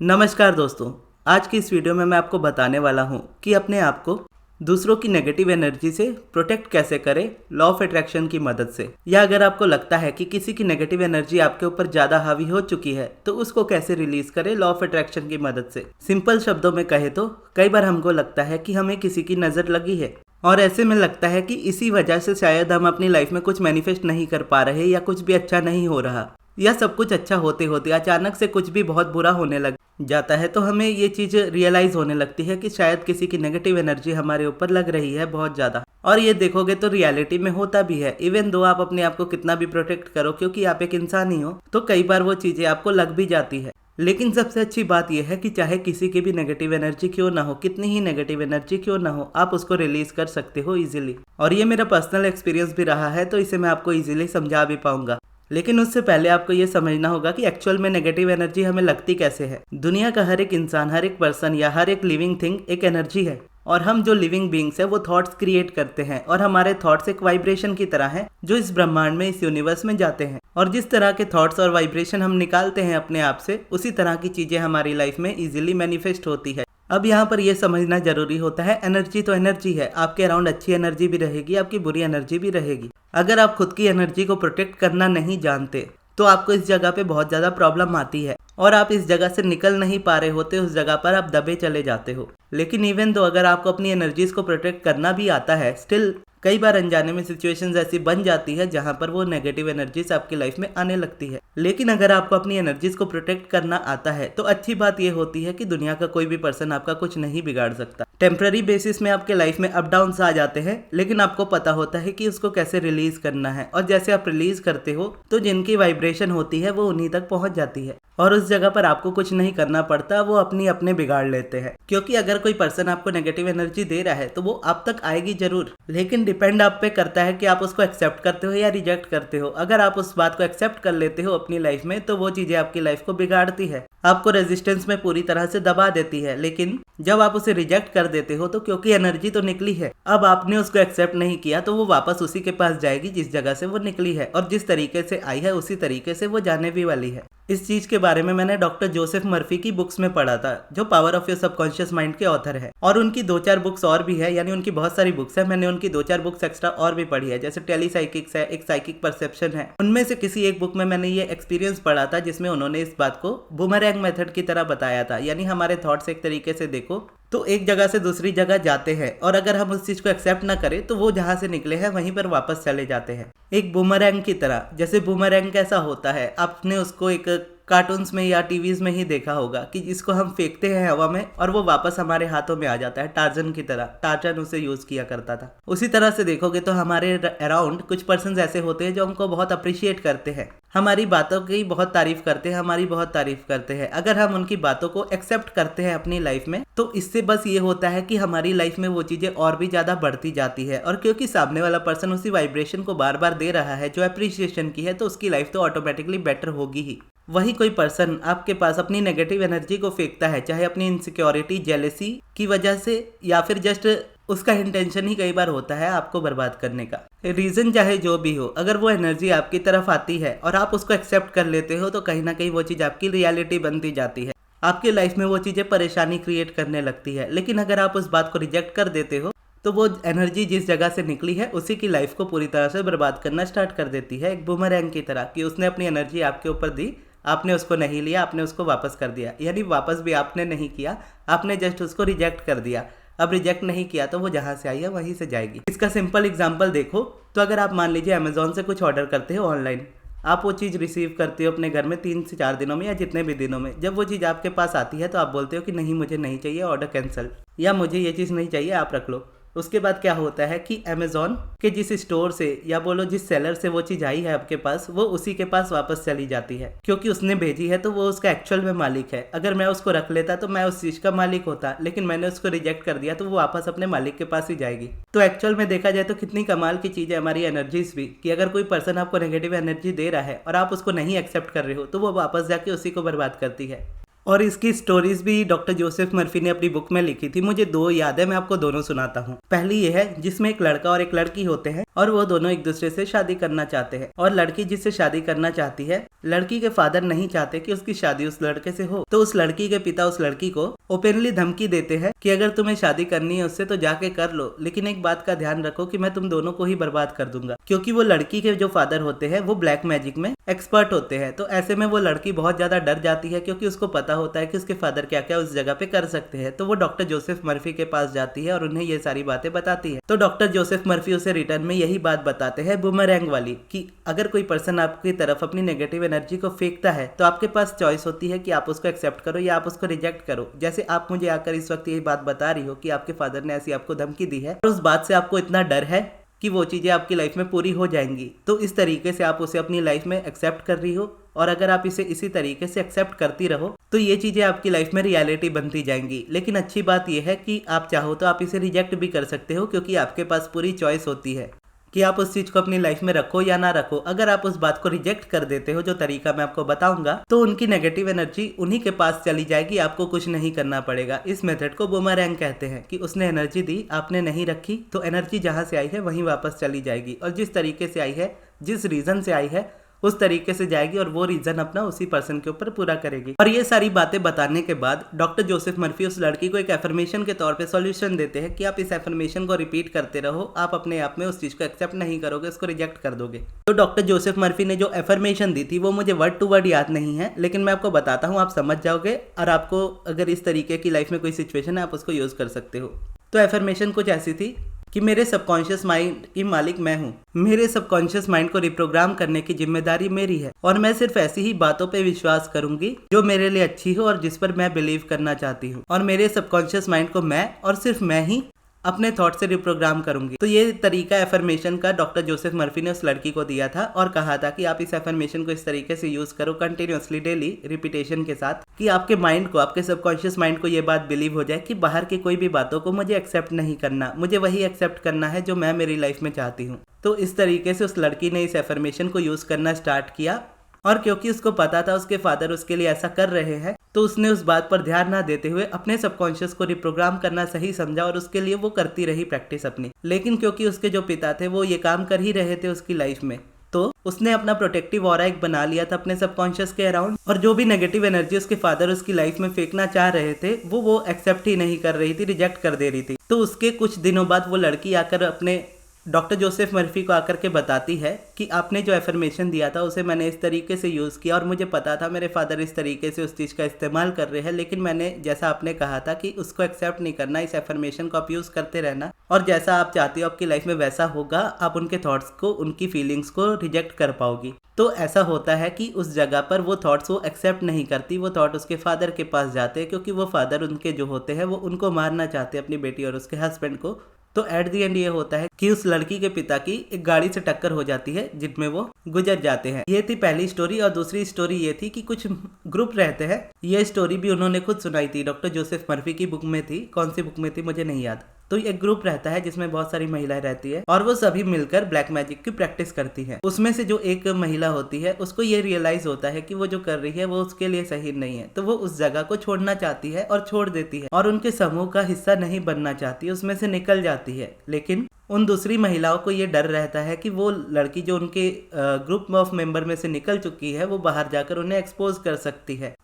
नमस्कार दोस्तों। आज की इस वीडियो में मैं आपको बताने वाला हूँ कि अपने आप को दूसरों की नेगेटिव एनर्जी से प्रोटेक्ट कैसे करें लॉ ऑफ अट्रैक्शन की मदद से। या अगर आपको लगता है कि किसी की नेगेटिव एनर्जी आपके ऊपर ज़्यादा हावी हो चुकी है तो उसको कैसे रिलीज करें लॉ ऑफ अट्रैक्शन की मदद से। सिंपल शब्दों में कहे तो कई बार हमको लगता है कि हमें किसी की नज़र लगी है और ऐसे में लगता है कि इसी वजह से शायद हम अपनी लाइफ में कुछ मैनिफेस्ट नहीं कर पा रहे या कुछ भी अच्छा नहीं हो रहा, या सब कुछ अच्छा होते होते अचानक से कुछ भी बहुत बुरा होने लग जाता है। तो हमें ये चीज़ रियलाइज़ होने लगती है कि शायद किसी की नेगेटिव एनर्जी हमारे ऊपर लग रही है बहुत ज़्यादा। और ये देखोगे तो रियलिटी में होता भी है। इवन दो आप अपने आप को कितना भी प्रोटेक्ट करो, क्योंकि आप एक इंसान ही हो, तो कई बार वो चीज़ें आपको लग भी जाती है। लेकिन सबसे अच्छी बात यह है कि चाहे किसी की भी नेगेटिव एनर्जी क्यों ना हो, कितनी ही नेगेटिव एनर्जी क्यों ना हो, आप उसको रिलीज कर सकते हो इजीली। और ये मेरा पर्सनल एक्सपीरियंस भी रहा है, तो इसे मैं आपको इजीली समझा भी पाऊंगा। लेकिन उससे पहले आपको ये समझना होगा कि एक्चुअल में नेगेटिव एनर्जी हमें लगती कैसे है। दुनिया का हर एक इंसान, हर एक पर्सन या हर एक लिविंग थिंग एक एनर्जी है। और हम जो लिविंग बीइंग्स है वो थॉट्स क्रिएट करते हैं, और हमारे थॉट्स एक वाइब्रेशन की तरह हैं जो इस ब्रह्मांड में, इस यूनिवर्स में जाते हैं। और जिस तरह के थॉट्स और वाइब्रेशन हम निकालते हैं अपने आप से, उसी तरह की चीजें हमारी लाइफ में इजीली मैनिफेस्ट होती है। अब यहाँ पर यह समझना जरूरी होता है, एनर्जी तो एनर्जी है। आपके अराउंड अच्छी एनर्जी भी रहेगी, आपकी बुरी एनर्जी भी रहेगी। अगर आप खुद की एनर्जी को प्रोटेक्ट करना नहीं जानते तो आपको इस जगह पे बहुत ज़्यादा प्रॉब्लम आती है और आप इस जगह से निकल नहीं पा रहे होते, उस जगह पर आप दबे चले जाते हो। लेकिन इवन तो अगर आपको अपनी एनर्जीज को प्रोटेक्ट करना भी आता है, स्टिल कई बार अनजाने में सिचुएशंस ऐसी बन जाती है जहां पर वो नेगेटिव एनर्जीज आपकी लाइफ में आने लगती है। लेकिन अगर आपको अपनी एनर्जीज को प्रोटेक्ट करना आता है तो अच्छी बात ये होती है कि दुनिया का कोई भी पर्सन आपका कुछ नहीं बिगाड़ सकता। टेम्पररी बेसिस में आपके लाइफ में अप डाउन आ जाते हैं, लेकिन आपको पता होता है कि उसको कैसे रिलीज करना है। और जैसे आप रिलीज करते हो तो जिनकी वाइब्रेशन होती है वो उन्हीं तक पहुंच जाती है, और उस जगह पर आपको कुछ नहीं करना पड़ता, वो अपने बिगाड़ लेते हैं। क्योंकि अगर कोई पर्सन आपको नेगेटिव एनर्जी दे रहा है तो वो आप तक आएगी जरूर, लेकिन डिपेंड आप पे करता है कि आप उसको एक्सेप्ट करते हो या रिजेक्ट करते हो। अगर आप उस बात को एक्सेप्ट कर लेते हो अपनी लाइफ में तो वो चीजें आपकी लाइफ को बिगाड़ती है, आपको रेजिस्टेंस में पूरी तरह से दबा देती है। लेकिन जब आप उसे रिजेक्ट कर देते हो तो क्योंकि एनर्जी तो निकली है, अब आपने उसको एक्सेप्ट नहीं किया तो वो वापस उसी के पास जाएगी जिस जगह से वो निकली है, और जिस तरीके से आई है उसी तरीके से वो जाने भी वाली है। इस चीज के बारे में मैंने डॉक्टर जोसेफ मर्फी की बुक्स में पढ़ा था, जो power of your subconscious mind के ऑथर है। और उनकी 2-4 बुक्स और भी है, यानी उनकी बहुत सारी बुक्स है। मैंने उनकी 2-4 बुक्स एक्स्ट्रा और भी पढ़ी है, जैसे टेलीसाइकिक्स है, एक साइकिक परसेप्शन है। उनमें से किसी एक बुक में मैंने ये एक्सपीरियंस पढ़ा था जिसमें उन्होंने इस बात को बूमरैंग मेथड की तरह बताया था। यानी हमारे थॉट्स एक तरीके से देखो तो एक जगह से दूसरी जगह जाते हैं, और अगर हम उस चीज को एक्सेप्ट ना करें तो वो जहां से निकले हैं वहीं पर वापस चले जाते हैं, एक बूमरैंग की तरह। जैसे बूमरैंग कैसा होता है, आपने उसको एक कार्टून्स में या टीवीज में ही देखा होगा कि जिसको हम फेंकते हैं हवा में और वो वापस हमारे हाथों में आ जाता है, टार्जन की तरह। टार्जन उसे यूज किया करता था। उसी तरह से देखोगे तो हमारे अराउंड कुछ पर्सन ऐसे होते हैं जो हमको बहुत अप्रिशिएट करते हैं, हमारी बातों की बहुत तारीफ करते हैं, हमारी बहुत तारीफ करते हैं। अगर हम उनकी बातों को एक्सेप्ट करते हैं अपनी लाइफ में तो इससे बस ये होता है कि हमारी लाइफ में वो चीजें और भी ज्यादा बढ़ती जाती है। और क्योंकि सामने वाला पर्सन उसी वाइब्रेशन को बार बार दे रहा है जो अप्रिशिएशन की है, तो उसकी लाइफ तो ऑटोमेटिकली बेटर होगी ही। वही कोई पर्सन आपके पास अपनी नेगेटिव एनर्जी को फेंकता है, चाहे अपनी इनसिक्योरिटी, जेलेसी की वजह से, या फिर जस्ट उसका इंटेंशन ही कई बार होता है आपको बर्बाद करने का। रीजन चाहे जो भी हो, अगर वो एनर्जी आपकी तरफ आती है और आप उसको एक्सेप्ट कर लेते हो तो कहीं ना कहीं वो चीज़ आपकी रियलिटी बनती जाती है। आपकी लाइफ में वो चीज़ें परेशानी क्रिएट करने लगती है। लेकिन अगर आप उस बात को रिजेक्ट कर देते हो तो वो एनर्जी जिस जगह से निकली है उसी की लाइफ को पूरी तरह से बर्बाद करना स्टार्ट कर देती है, एक बूमरैंग की तरह, कि उसने अपनी एनर्जी आपके ऊपर दी, आपने उसको नहीं लिया, आपने उसको वापस कर दिया। यानी वापस भी आपने नहीं किया, आपने जस्ट उसको रिजेक्ट कर दिया। अब रिजेक्ट नहीं किया तो वो जहाँ से आई है वहीं से जाएगी। इसका सिंपल एग्जांपल देखो तो अगर आप मान लीजिए अमेजोन से कुछ ऑर्डर करते हो ऑनलाइन, आप वो चीज़ रिसीव करते हो अपने घर में 3 से 4 दिनों में या जितने भी दिनों में। जब वो चीज़ आपके पास आती है तो आप बोलते हो कि नहीं, मुझे नहीं चाहिए, ऑर्डर कैंसिल, या मुझे ये चीज़ नहीं चाहिए, आप रख लो। उसके बाद क्या होता है कि अमेजोन के जिस स्टोर से या बोलो जिस सेलर से वो चीज़ आई है आपके पास, वो उसी के पास वापस चली जाती है, क्योंकि उसने भेजी है तो वो उसका एक्चुअल में मालिक है। अगर मैं उसको रख लेता तो मैं उस चीज़ का मालिक होता, लेकिन मैंने उसको रिजेक्ट कर दिया तो वो वापस अपने मालिक के पास ही जाएगी। तो एक्चुअल में देखा जाए तो कितनी कमाल की चीज़ है हमारी एनर्जीज भी, कि अगर कोई पर्सन आपको नेगेटिव एनर्जी दे रहा है और आप उसको नहीं एक्सेप्ट कर रहे हो तो वो वापस जाके उसी को बर्बाद करती है। और इसकी स्टोरीज भी डॉक्टर जोसेफ मर्फी ने अपनी बुक में लिखी थी। मुझे दो याद है, मैं आपको दोनों सुनाता हूँ। पहली ये है जिसमें एक लड़का और एक लड़की होते हैं और वो दोनों एक दूसरे से शादी करना चाहते हैं, और लड़की जिससे शादी करना चाहती है, लड़की के फादर नहीं चाहते कि उसकी शादी उस लड़के से हो, तो उस लड़की के पिता उस लड़की को ओपनली धमकी देते हैं कि अगर तुम्हें शादी करनी है उससे तो जाके कर लो, लेकिन एक बात का ध्यान रखो कि मैं तुम दोनों को ही बर्बाद कर दूंगा। क्योंकि वो लड़की के जो फादर होते हैं वो ब्लैक मैजिक में एक्सपर्ट होते हैं, तो ऐसे में वो लड़की बहुत ज्यादा डर जाती है क्योंकि उसको पता होता है कि उसके फादर क्या क्या उस जगह पे कर सकते हैं। तो वो डॉक्टर जोसेफ मर्फी के पास जाती है और उन्हें ये सारी बातें बताती है। तो डॉक्टर जोसेफ मर्फी उसे रिटर्न में यही बात बताते हैं बूमरैंग वाली, कि अगर कोई पर्सन आपकी तरफ अपनी नेगेटिव एनर्जी को फेंकता है तो आपके पास चॉइस होती है कि आप उसको एक्सेप्ट करो या आप उसको रिजेक्ट करो। जैसे आप मुझे आकर इस वक्त यही बात बता रही हो कि आपके फादर ने ऐसी आपको धमकी दी है और उस बात से आपको इतना डर है कि वो चीज़ें आपकी लाइफ में पूरी हो जाएंगी, तो इस तरीके से आप उसे अपनी लाइफ में एक्सेप्ट कर रही हो। और अगर आप इसे इसी तरीके से एक्सेप्ट करती रहो तो ये चीज़ें आपकी लाइफ में रियलिटी बनती जाएंगी। लेकिन अच्छी बात यह है कि आप चाहो तो आप इसे रिजेक्ट भी कर सकते हो, क्योंकि आपके पास पूरी चॉइस होती है कि आप उस चीज़ को अपनी लाइफ में रखो या ना रखो। अगर आप उस बात को रिजेक्ट कर देते हो, जो तरीका मैं आपको बताऊंगा, तो उनकी नेगेटिव एनर्जी उन्हीं के पास चली जाएगी, आपको कुछ नहीं करना पड़ेगा। इस मेथड को बूमरैंग कहते हैं कि उसने एनर्जी दी, आपने नहीं रखी, तो एनर्जी जहाँ से आई है वहीं वापस चली जाएगी, और जिस तरीके से आई है, जिस रीज़न से आई है, उस तरीके से जाएगी और वो रीजन अपना उसी पर्सन के ऊपर पूरा करेगी। और ये सारी बातें बताने के बाद डॉक्टर जोसेफ मर्फी उस लड़की को एक एफर्मेशन के तौर पे सॉल्यूशन देते हैं कि आप इस एफर्मेशन को रिपीट करते रहो, आप अपने आप में उस चीज को एक्सेप्ट नहीं करोगे, उसको रिजेक्ट कर दोगे। तो डॉक्टर जोसेफ मर्फी ने जो एफर्मेशन दी थी वो मुझे वर्ड टू वर्ड याद नहीं है, लेकिन मैं आपको बताता हूँ, आप समझ जाओगे, और आपको अगर इस तरीके की लाइफ में कोई सिचुएशन है आप उसको यूज कर सकते हो। तो एफर्मेशन कुछ ऐसी थी कि मेरे सबकॉन्शियस माइंड की मालिक मैं हूँ, मेरे सबकॉन्शियस माइंड को रिप्रोग्राम करने की जिम्मेदारी मेरी है, और मैं सिर्फ ऐसी ही बातों पे विश्वास करूंगी जो मेरे लिए अच्छी हो और जिस पर मैं बिलीव करना चाहती हूँ, और मेरे सबकॉन्शियस माइंड को मैं और सिर्फ मैं ही अपने थॉट से रिप्रोग्राम करूंगी। तो ये तरीका एफर्मेशन का डॉक्टर जोसेफ मर्फी ने उस लड़की को दिया था और कहा था कि आप इस एफर्मेशन को इस तरीके से यूज करो कंटिन्यूअसली, डेली रिपीटेशन के साथ, कि आपके माइंड को, आपके सबकॉन्शियस माइंड को ये बात बिलीव हो जाए कि बाहर की कोई भी बातों को मुझे एक्सेप्ट नहीं करना, मुझे वही एक्सेप्ट करना है जो मैं मेरी लाइफ में चाहती हूँ। तो इस तरीके से उस लड़की ने इस एफर्मेशन को यूज करना स्टार्ट किया, और क्योंकि उसको पता था उसके फादर उसके लिए ऐसा कर रहे हैं, तो उसने उस बात पर ध्यान ना देते हुए अपने सबकॉन्शियस को रिप्रोग्राम करना सही समझा, और उसके लिए वो करती रही प्रैक्टिस अपनी। लेकिन क्योंकि उसके जो पिता थे वो ये काम कर ही रहे थे उसकी लाइफ में, तो उसने अपना प्रोटेक्टिव ऑरा एक बना लिया था अपने सबकॉन्शियस के अराउंड, और जो भी नेगेटिव एनर्जी उसके फादर उसकी लाइफ में फेंकना चाह रहे थे वो एक्सेप्ट ही नहीं कर रही थी, रिजेक्ट कर दे रही थी। तो उसके कुछ दिनों बाद वो लड़की आकर अपने डॉक्टर जोसेफ मर्फी को आकर के बताती है कि आपने जो एफर्मेशन दिया था उसे मैंने इस तरीके से यूज़ किया, और मुझे पता था मेरे फादर इस तरीके से उस चीज़ का इस्तेमाल कर रहे हैं, लेकिन मैंने जैसा आपने कहा था कि उसको एक्सेप्ट नहीं करना, इस एफर्मेशन को आप यूज़ करते रहना, और जैसा आप चाहते हो आपकी लाइफ में वैसा होगा, आप उनके थॉट्स को, उनकी फीलिंग्स को रिजेक्ट कर पाओगी। तो ऐसा होता है कि उस जगह पर वो थॉट्स वो एक्सेप्ट नहीं करती, वो थॉट उसके फादर के पास जाते हैं, क्योंकि वो फादर उनके जो होते हैं वो उनको मारना चाहते हैं, अपनी बेटी और उसके हस्बैंड को। तो एट दी एंड ये होता है कि उस लड़की के पिता की एक गाड़ी से टक्कर हो जाती है जिसमें वो गुजर जाते हैं। ये थी पहली स्टोरी। और दूसरी स्टोरी ये थी कि कुछ ग्रुप रहते हैं, ये स्टोरी भी उन्होंने खुद सुनाई थी, डॉक्टर जोसेफ मर्फी की बुक में थी, कौन सी बुक में थी मुझे नहीं याद। तो एक ग्रुप रहता है जिसमें बहुत सारी महिलाएं रहती है और वो सभी मिलकर ब्लैक मैजिक की प्रैक्टिस करती है। उसमें से जो एक महिला होती है उसको ये रियलाइज होता है कि वो जो कर रही है वो उसके लिए सही नहीं है, तो वो उस जगह को छोड़ना चाहती है और छोड़ देती है और उनके समूह का हिस्सा नहीं बनना चाहती, उसमें से निकल जाती है। लेकिन उन दूसरी महिलाओं को ये डर रहता है कि वो लड़की जो उनके ग्रुप ऑफ मेंबर में से निकल चुकी है वो बाहर जाकर उन्हें एक्सपोज कर सकती है।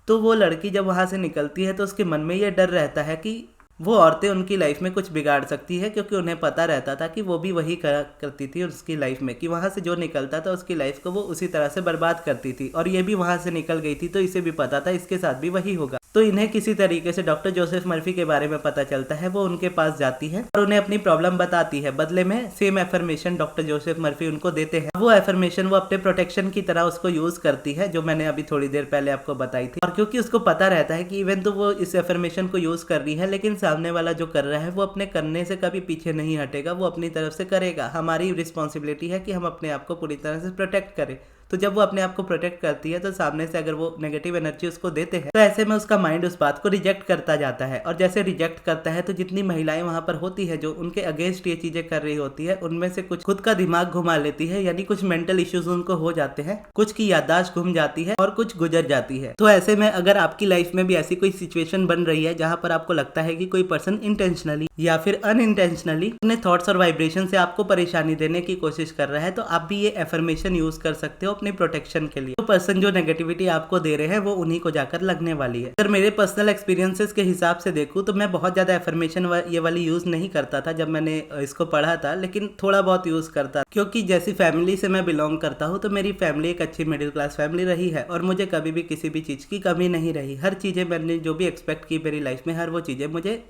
तो वो लड़की जब वहां से निकलती है तो उसके मन में ये डर रहता है कि वो औरतें उनकी लाइफ में कुछ बिगाड़ सकती है, क्योंकि उन्हें पता रहता था कि वो भी वही करती थी उसकी लाइफ में, कि वहाँ से जो निकलता था उसकी लाइफ को वो उसी तरह से बर्बाद करती थी, और ये भी वहाँ से निकल गई थी, तो इसे भी पता था इसके साथ भी वही होगा। तो इन्हें किसी तरीके से डॉक्टर जोसेफ मर्फी के बारे में पता चलता है, वो उनके पास जाती है और उन्हें अपनी प्रॉब्लम बताती है। बदले में same affirmation doctor Joseph Murphy उनको देते हैं। वो एफर्मेशन वो अपने प्रोटेक्शन की तरह उसको यूज करती है, जो मैंने अभी थोड़ी देर पहले आपको बताई थी। और क्योंकि उसको पता रहता है कि इवन तो वो इस एफर्मेशन को यूज कर रही है, लेकिन सामने वाला जो कर रहा है वो अपने करने से कभी पीछे नहीं हटेगा, वो अपनी तरफ से करेगा। हमारी रिस्पॉन्सिबिलिटी है कि हम अपने आप को पूरी तरह से प्रोटेक्ट करें। तो जब वो अपने आप को प्रोटेक्ट करती है तो सामने से अगर वो नेगेटिव एनर्जी उसको देते हैं तो ऐसे में उसका माइंड उस बात को रिजेक्ट करता जाता है, और जैसे रिजेक्ट करता है तो जितनी महिलाएं वहां पर होती है जो उनके अगेंस्ट ये चीजें कर रही होती है, उनमें से कुछ खुद का दिमाग घुमा लेती है, यानी कुछ मेंटल इश्यूज उनको हो जाते हैं, कुछ की याददाश्त घूम जाती है और कुछ गुजर जाती है। तो ऐसे में अगर आपकी लाइफ में भी ऐसी कोई सिचुएशन बन रही है जहां पर आपको लगता है कि कोई पर्सन इंटेंशनली या फिर अनइंटेंशनली अपने थॉट्स और वाइब्रेशन से आपको परेशानी देने की कोशिश कर रहा है, तो आप भी ये एफर्मेशन यूज कर सकते हो अपनी प्रोटेक्शन के लिए। तो पर्सन जो नेगेटिविटी आपको दे रहे हैं वो उन्हीं को जाकर लगने वाली है। अगर मेरे पर्सनल एक्सपीरियंसेस के हिसाब से देखूं तो मैं बहुत ज्यादा एफर्मेशन ये वाली यूज नहीं करता था जब मैंने इसको पढ़ा था, लेकिन थोड़ा बहुत यूज करता, क्योंकि जैसी फैमिली से मैं बिलोंग करता हूँ तो मेरी फैमिली एक अच्छी मिडिल क्लास फैमिली रही है और मुझे कभी भी किसी भी चीज की कमी नहीं रही। हर चीजें मैंने जो भी एक्सपेक्ट की मेरी लाइफ में, हर वो चीजें मुझे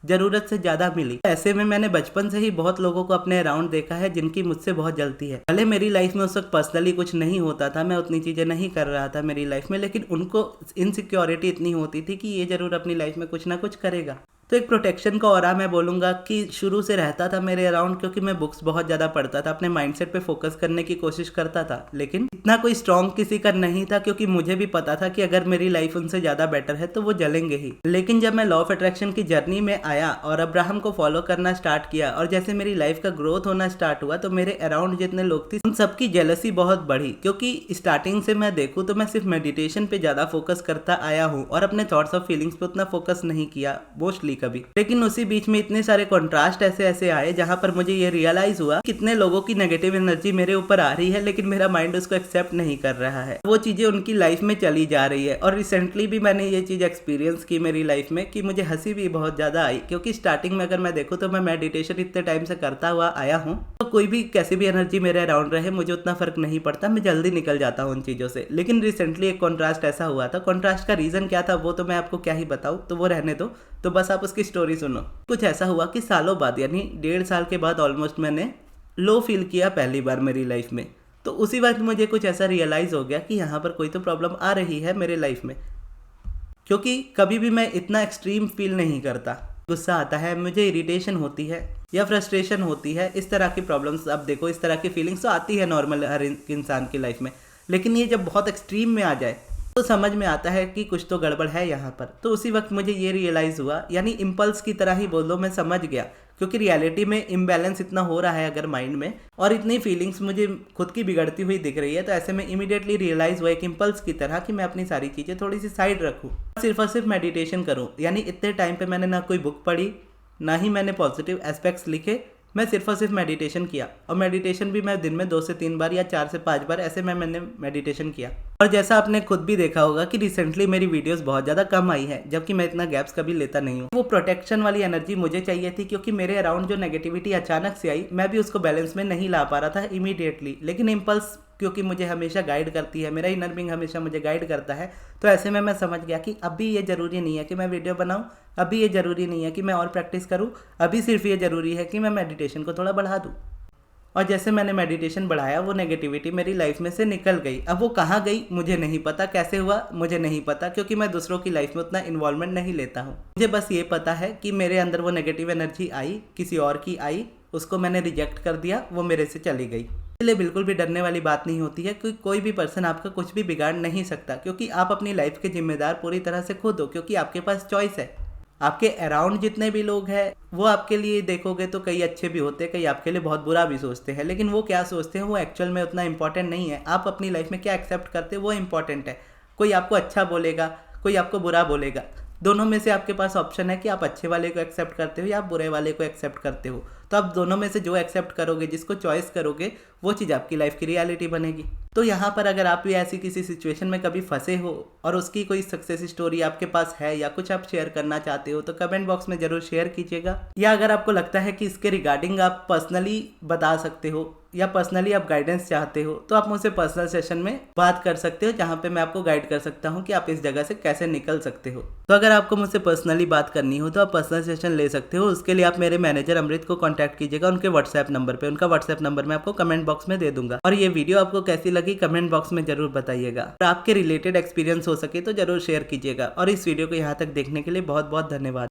जरूरत से ज्यादा मिली। ऐसे में मैंने बचपन से ही बहुत लोगों को अपने अराउंड देखा है जिनकी मुझसे बहुत जलती है। भले मेरी लाइफ में उस वक्त पर्सनली कुछ नहीं होता था, मैं उतनी चीजें नहीं कर रहा था मेरी लाइफ में, लेकिन उनको इनसिक्योरिटी इतनी होती थी कि ये जरूर अपनी लाइफ में कुछ ना कुछ करेगा। तो एक प्रोटेक्शन का ऑरा मैं बोलूंगा कि शुरू से रहता था मेरे अराउंड, क्योंकि मैं बुक्स बहुत ज़्यादा पढ़ता था, अपने माइंडसेट पे फोकस करने की कोशिश करता था, लेकिन इतना कोई स्ट्रॉन्ग किसी का नहीं था, क्योंकि मुझे भी पता था कि अगर मेरी लाइफ उनसे ज़्यादा बेटर है तो वो जलेंगे ही। लेकिन जब मैं लॉ ऑफ अट्रैक्शन की जर्नी में आया और अब्राहम को फॉलो करना स्टार्ट किया और जैसे मेरी लाइफ का ग्रोथ होना स्टार्ट हुआ तो मेरे अराउंड जितने लोग थे उन सबकी जेलसी बहुत बढ़ी, क्योंकि स्टार्टिंग से मैं देखूँ तो मैं सिर्फ मेडिटेशन पे ज़्यादा फोकस करता आया हूँ और अपने थॉट्स और फीलिंग्स पे उतना फोकस नहीं किया मोस्टली कभी। लेकिन उसी बीच में इतने सारे कॉन्ट्रास्ट ऐसे आए जहां पर मुझे ये रियलाइज हुआ कितने लोगों की नेगेटिव एनर्जी मेरे ऊपर आ रही है, लेकिन मेरा माइंड उसको एक्सेप्ट नहीं कर रहा है, वो चीजें उनकी लाइफ में चली जा रही है। और रिसेंटली भी मैंने ये चीज एक्सपीरियंस की मेरी लाइफ में कि मुझे हंसी भी बहुत ज्यादा आई, क्योंकि स्टार्टिंग में अगर मैं देखूँ तो मैं मेडिटेशन इतने टाइम से करता हुआ आया हूँ, तो कोई भी कैसी भी एनर्जी मेरे अराउंड रहे मुझे उतना फर्क नहीं पड़ता, मैं जल्दी निकल जाता हूँ उन चीजों से। लेकिन रिसेंटली एक कॉन्ट्रास्ट ऐसा हुआ था, कॉन्ट्रास्ट का रीजन क्या था वो तो मैं आपको क्या ही बताऊँ, तो वो रहने दो, तो बस आप उसकी स्टोरी सुनो। कुछ ऐसा हुआ कि सालों बाद, यानी 1.5 साल के बाद ऑलमोस्ट मैंने लो फील किया पहली बार मेरी लाइफ में। तो उसी वक्त मुझे कुछ ऐसा रियलाइज हो गया कि यहाँ पर कोई तो प्रॉब्लम आ रही है मेरे लाइफ में, क्योंकि कभी भी मैं इतना एक्सट्रीम फील नहीं करता। गुस्सा आता है, मुझे इरिटेशन होती है या फ्रस्ट्रेशन होती है, इस तरह की प्रॉब्लम्स, अब देखो इस तरह की फीलिंग्स तो आती है नॉर्मल हर इंसान की लाइफ में, लेकिन ये जब बहुत एक्सट्रीम में आ जाए तो समझ में आता है कि कुछ तो गड़बड़ है यहाँ पर। तो उसी वक्त मुझे ये रियलाइज़ हुआ, यानी इम्पल्स की तरह ही बोलो, मैं समझ गया, क्योंकि रियलिटी में इम्बैलेंस इतना हो रहा है अगर माइंड में, और इतनी फीलिंग्स मुझे खुद की बिगड़ती हुई दिख रही है, तो ऐसे में इमीडिएटली रियलाइज़ हुआ एक इम्पल्स की तरह कि मैं अपनी सारी चीज़ें थोड़ी सी साइड रखूँ, सिर्फ और सिर्फ मेडिटेशन करूँ। यानी इतने टाइम पर मैंने ना कोई बुक पढ़ी, ना ही मैंने पॉजिटिव एस्पेक्ट्स लिखे, मैं सिर्फ और सिर्फ मेडिटेशन किया। और मेडिटेशन भी मैं दिन में 2 से 3 बार या 4 से 5 बार ऐसे मैंने मेडिटेशन किया। और जैसा आपने खुद भी देखा होगा कि रिसेंटली मेरी वीडियोस बहुत ज़्यादा कम आई है, जबकि मैं इतना गैप्स कभी लेता नहीं हूँ। वो प्रोटेक्शन वाली एनर्जी मुझे चाहिए थी, क्योंकि मेरे अराउंड जो नेगेटिविटी अचानक से आई, मैं भी उसको बैलेंस में नहीं ला पा रहा था इमीडिएटली। लेकिन इम्पल्स क्योंकि मुझे हमेशा गाइड करती है, मेरा इनर बीइंग हमेशा मुझे गाइड करता है, तो ऐसे में मैं समझ गया कि अभी ये ज़रूरी नहीं है कि मैं वीडियो बनाऊं, अभी ये ज़रूरी नहीं है कि मैं और प्रैक्टिस करूं, अभी सिर्फ ये ज़रूरी है कि मैं मेडिटेशन को थोड़ा बढ़ा दूं। और जैसे मैंने मेडिटेशन बढ़ाया, वो नेगेटिविटी मेरी लाइफ में से निकल गई। अब वो कहाँ गई मुझे नहीं पता, कैसे हुआ मुझे नहीं पता, क्योंकि मैं दूसरों की लाइफ में उतना इन्वॉल्वमेंट नहीं लेता हूँ। मुझे बस ये पता है कि मेरे अंदर वो नेगेटिव एनर्जी आई, किसी और की आई, उसको मैंने रिजेक्ट कर दिया, वो मेरे से चली गई। इसलिए बिल्कुल भी डरने वाली बात नहीं होती है कि कोई भी पर्सन आपका कुछ भी बिगाड़ नहीं सकता, क्योंकि आप अपनी लाइफ के जिम्मेदार पूरी तरह से खुद हो, क्योंकि आपके पास चॉइस है। आपके अराउंड जितने भी लोग हैं वो आपके लिए देखोगे तो कई अच्छे भी होते हैं, कई आपके लिए बहुत बुरा भी सोचते हैं, लेकिन वो क्या सोचते हैं वो एक्चुअल में उतना इंपॉर्टेंट नहीं है। आप अपनी लाइफ में क्या एक्सेप्ट करते हो वो इंपॉर्टेंट है। कोई आपको अच्छा बोलेगा, कोई आपको बुरा बोलेगा, दोनों में से आपके पास ऑप्शन है कि आप अच्छे वाले को एक्सेप्ट करते हो या आप बुरे वाले को एक्सेप्ट करते हो। तो आप दोनों में से जो एक्सेप्ट करोगे, जिसको चॉइस करोगे, वो चीज़ आपकी लाइफ की रियलिटी बनेगी। तो यहाँ पर अगर आप भी ऐसी किसी सिचुएशन में कभी फंसे हो और उसकी कोई सक्सेस स्टोरी आपके पास है या कुछ आप शेयर करना चाहते हो तो कमेंट बॉक्स में जरूर शेयर कीजिएगा। या अगर आपको लगता है कि इसके रिगार्डिंग आप पर्सनली बता सकते हो या पर्सनली आप गाइडेंस चाहते हो तो आप मुझसे पर्सनल सेशन में बात कर सकते हो, जहाँ पे मैं आपको गाइड कर सकता हूँ कि आप इस जगह से कैसे निकल सकते हो। तो अगर आपको मुझसे पर्सनली बात करनी हो तो आप पर्सनल सेशन ले सकते हो। उसके लिए आप मेरे मैनेजर अमृत को कॉन्टैक्ट कीजिएगा उनके व्हाट्सएप नंबर पे। उनका व्हाट्सएप नंबर मैं आपको कमेंट बॉक्स में दे दूंगा। और ये वीडियो आपको कैसी लगी कमेंट बॉक्स में जरूर बताइएगा। और आपके रिलेटेड एक्सपीरियंस हो सके तो जरूर शेयर कीजिएगा। और इस वीडियो को यहाँ तक देखने के लिए बहुत बहुत धन्यवाद।